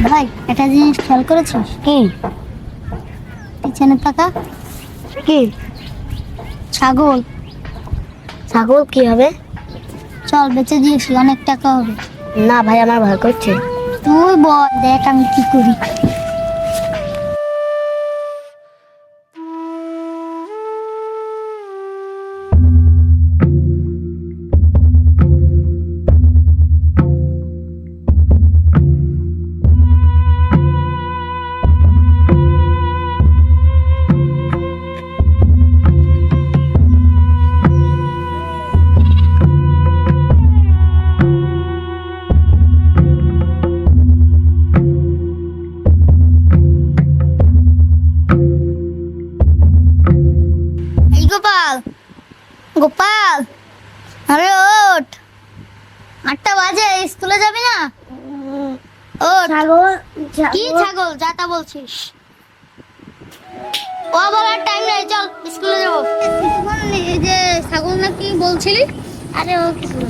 ভাই একটা জিনিস খেয়াল করেছিস? কি? পিছনে তাকা। কি? ছাগল। ছাগল কি হবে? চল বেচে দিয়েছি, অনেক টাকা হবে। না ভাই, আমার ভয় করছে। তুই বল, দেখ আমি কি করি। এই গোপাল, গোপাল, আরে ওঠ, 8টা বাজে, স্কুলে যাবি না? ও ছাগল? কি ছাগল যাতা বলছিস? ও বলার টাইম নাই, চল স্কুলে যাবো। এই যে ছাগল নাকি বলছিলি? আরে ও কিছু না।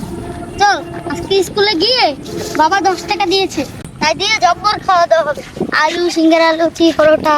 চল আজকে স্কুলে গিয়ে বাবা 10 টাকা দিয়েছে, তাই দিয়ে জব্বর খাওয়া দাওয়া হবে। আলু, সিঙ্গারা, লুচি, পরোটা।